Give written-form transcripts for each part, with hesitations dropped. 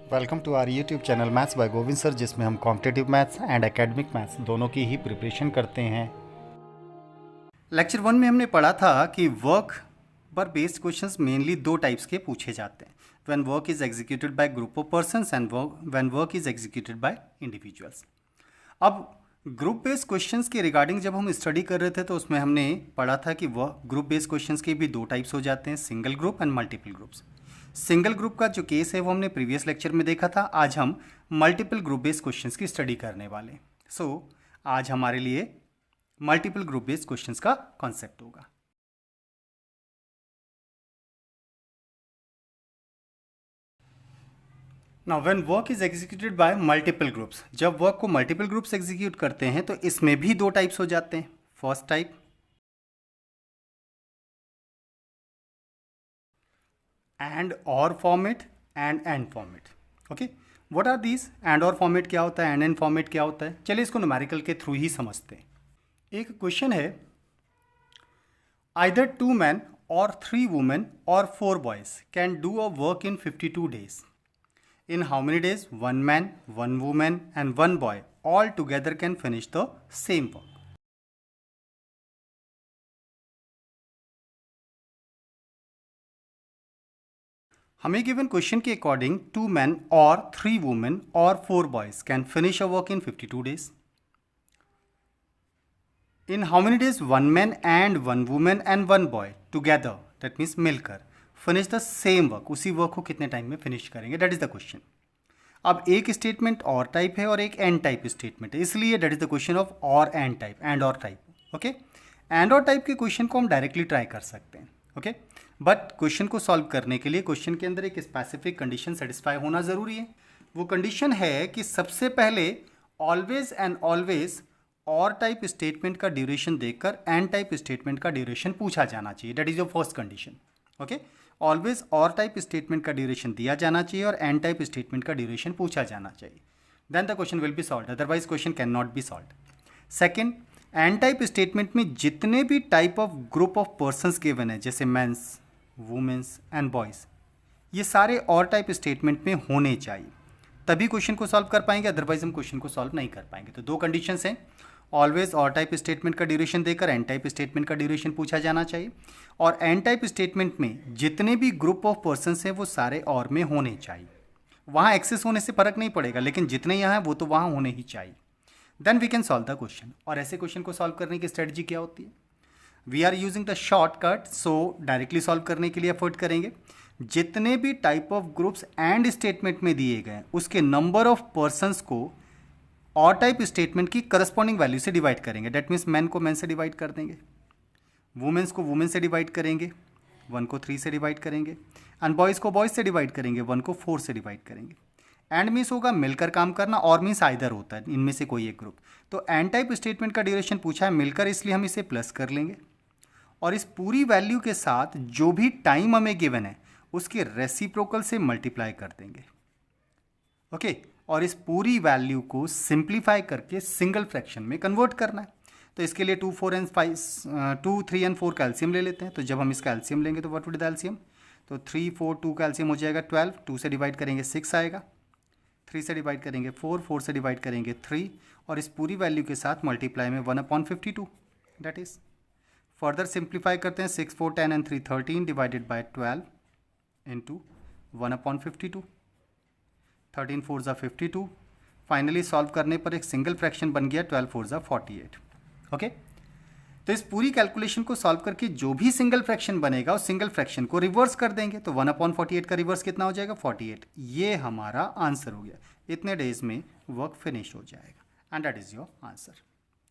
Welcome to our YouTube channel maths by Govind sir, जिसमें हम competitive maths and academic maths दोनों की ही preparation करते हैं। लेक्चर 1 में हमने पढ़ा था कि वर्क पर बेस्ड क्वेश्चंस मेनली दो टाइप्स के पूछे जाते हैं, when work is executed by group of persons and when work is executed by individuals. अब ग्रुप बेस्ड क्वेश्चंस के रिगार्डिंग जब हम स्टडी कर रहे थे तो उसमें हमने पढ़ा था कि वह ग्रुप बेस्ड क्वेश्चंस के भी दो टाइप्स हो जाते हैं, single group and multiple groups. Single group का जो केस है वो हमने प्रीवियस लेक्चर में देखा था। आज हम मल्टीपल ग्रुप बेस्ड क्वेश्चंस की स्टडी करने वाले हैं। आज हमारे लिए मल्टीपल ग्रुप बेस्ड क्वेश्चंस का कॉन्सेप्ट होगा। Now when work is executed by multiple groups, जब वर्क को मल्टीपल ग्रुप्स एग्जीक्यूट करते हैं तो इसमें भी दो टाइप्स हो जाते हैं। फर्स्ट टाइप एंड और format and and format. Okay, what are these? And और फॉर्मेट क्या होता है, एंड फॉर्मेट क्या होता है? चलिए इसको न्यूमेरिकल के थ्रू ही समझते हैं। एक क्वेश्चन है, either 2 men or 3 women or 4 boys can do a work in 52 days. In how many days 1 man, 1 woman and 1 boy all together can finish the same work? हमें गिवन क्वेश्चन के according 2 men or 3 women or 4 boys can finish a work in 52 days. In how many days 1 man and 1 woman and 1 boy together, that means मिलकर finish the same work, उसी work को कितने time में finish करेंगे? That is the question. अब एक statement और type है और एक एंड टाइप स्टेटमेंट है, इसलिए that is the question of और एंड टाइप, एंड और टाइप। ओके, एंड और टाइप के क्वेश्चन को हम डायरेक्टली ट्राई कर सकते हैं। ओके, बट क्वेश्चन को सॉल्व करने के लिए क्वेश्चन के अंदर एक स्पेसिफिक कंडीशन सेटिस्फाई होना जरूरी है। वो कंडीशन है कि सबसे पहले ऑलवेज एंड ऑलवेज और टाइप स्टेटमेंट का ड्यूरेशन देखकर एंड टाइप स्टेटमेंट का ड्यूरेशन पूछा जाना चाहिए। That is your first condition. Okay, always और टाइप स्टेटमेंट का ड्यूरेशन दिया जाना चाहिए और एंड टाइप स्टेटमेंट का ड्यूरेशन पूछा जाना चाहिए, then the question will be solve, otherwise question can not be solve. Second, and type statement में जितने भी type of group of persons given है, जैसे मेंस, वुमेन्स एंड बॉयज, ये सारे और टाइप स्टेटमेंट में होने चाहिए, तभी क्वेश्चन को सॉल्व कर पाएंगे, अदरवाइज हम क्वेश्चन को सॉल्व नहीं कर पाएंगे। तो दो कंडीशंस हैं, ऑलवेज और टाइप स्टेटमेंट का ड्यूरेशन देकर एंड टाइप स्टेटमेंट का ड्यूरेशन पूछा जाना चाहिए, और एंड टाइप स्टेटमेंट में जितने भी ग्रुप ऑफ पर्संस हैं वो सारे और में होने चाहिए। वहाँ एक्सेस होने से फर्क नहीं पड़ेगा, लेकिन जितने यहाँ हैं वो तो वहाँ होने ही चाहिए, then we can solve the question. और ऐसे क्वेश्चन को सॉल्व करने की स्ट्रेटजी क्या होती है? We are using the shortcut, so directly solve करने के लिए एफर्ट करेंगे। जितने भी type of groups and statement में दिए गए उसके नंबर ऑफ पर्संस को और टाइप स्टेटमेंट की करस्पॉन्डिंग वैल्यू से डिवाइड करेंगे। दैट मीन्स मैन को मैन से डिवाइड कर देंगे, वुमेन्स को वुमेन से डिवाइड करेंगे, 1 को 3 से डिवाइड करेंगे, एंड बॉयज़ को बॉयज़ से डिवाइड करेंगे, 1 को 4 से डिवाइड करेंगे। एंड मीन्स होगा मिलकर काम करना, और मीन्स आइदर होता है इनमें से कोई एक ग्रुप। तो एंड टाइप स्टेटमेंट का ड्यूरेशन पूछा है मिलकर, इसलिए हम इसे प्लस कर लेंगे, और इस पूरी वैल्यू के साथ जो भी टाइम हमें गिवन है उसके रेसिप्रोकल से मल्टीप्लाई कर देंगे। ओके, और इस पूरी वैल्यू को सिंप्लीफाई करके सिंगल फ्रैक्शन में कन्वर्ट करना है। तो इसके लिए 2, 3 एंड 4 का एलसीएम ले लेते हैं। तो जब हम इसका एलसीएम लेंगे तो व्हाट वुड द एलसीएम? तो 3, 4, 2 का एलसीएम हो जाएगा 12, 2 से डिवाइड करेंगे 6 आएगा, 3 से डिवाइड करेंगे 4, 4 से डिवाइड करेंगे 3, और इस पूरी वैल्यू के साथ मल्टीप्लाई में 1/52, दैट इज। फर्दर सिंप्लीफाई करते हैं, 6, 4, 10 एंड 3 13 डिवाइडेड बाय 12 इंटू 1/52, 13 4 ज़ा 52। फाइनली सॉल्व करने पर एक सिंगल फ्रैक्शन बन गया 12 4 ज़ा 48। ओके, तो इस पूरी कैलकुलेशन को सॉल्व करके जो भी सिंगल फ्रैक्शन बनेगा उस सिंगल फ्रैक्शन को रिवर्स कर देंगे। तो 1/48 का रिवर्स कितना हो जाएगा? 48। ये हमारा आंसर हो गया, इतने डेज में वर्क फिनिश हो जाएगा, and that is your answer.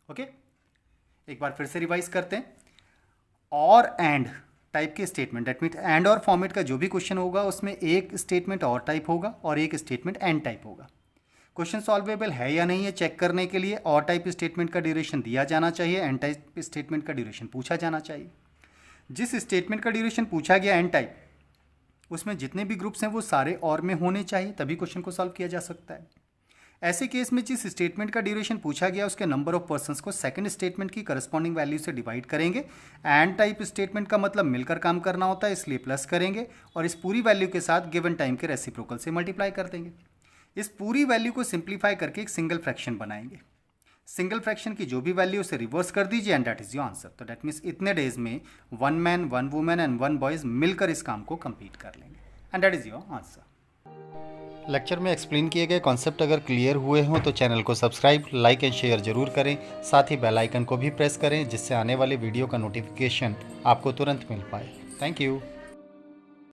Okay, एक बार फिर से रिवाइज करते हैं। और एंड टाइप के स्टेटमेंट, दैट मीन एंड और फॉर्मेट का जो भी क्वेश्चन होगा उसमें एक स्टेटमेंट और टाइप होगा और एक स्टेटमेंट एंड टाइप होगा। क्वेश्चन सॉल्वेबल है या नहीं है चेक करने के लिए और टाइप स्टेटमेंट का ड्यूरेशन दिया जाना चाहिए, एंड टाइप स्टेटमेंट का ड्यूरेशन पूछा जाना चाहिए। जिस स्टेटमेंट का ड्यूरेशन पूछा गया एंड टाइप, उसमें जितने भी ग्रुप्स हैं वो सारे और में होने चाहिए, तभी क्वेश्चन को सॉल्व किया जा सकता है। ऐसे केस में जिस स्टेटमेंट का ड्यूरेशन पूछा गया उसके नंबर ऑफ पर्सन्स को सेकंड स्टेटमेंट की करस्पॉन्डिंग वैल्यू से डिवाइड करेंगे। एंड टाइप स्टेटमेंट का मतलब मिलकर काम करना होता है, इसलिए प्लस करेंगे और इस पूरी वैल्यू के साथ गिवन टाइम के रेसिप्रोकल से मल्टीप्लाई कर देंगे। इस पूरी वैल्यू को सिंप्लीफाई करके एक सिंगल फ्रैक्शन बनाएंगे। सिंगल फ्रैक्शन की जो भी वैल्यू उसे रिवर्स कर दीजिए and that is your answer. तो दैट मीन्स इतने डेज में 1 मैन 1 वुमेन एंड 1 बॉयज मिलकर इस काम को कंप्लीट कर लेंगे and that is your answer. Lecture में एक्सप्लेन किए गए कॉन्सेप्ट अगर क्लियर हुए हों तो चैनल को सब्सक्राइब, लाइक एंड शेयर जरूर करें। साथ ही बेल आइकन को भी प्रेस करें जिससे आने वाले वीडियो का नोटिफिकेशन आपको तुरंत मिल पाए। Thank you.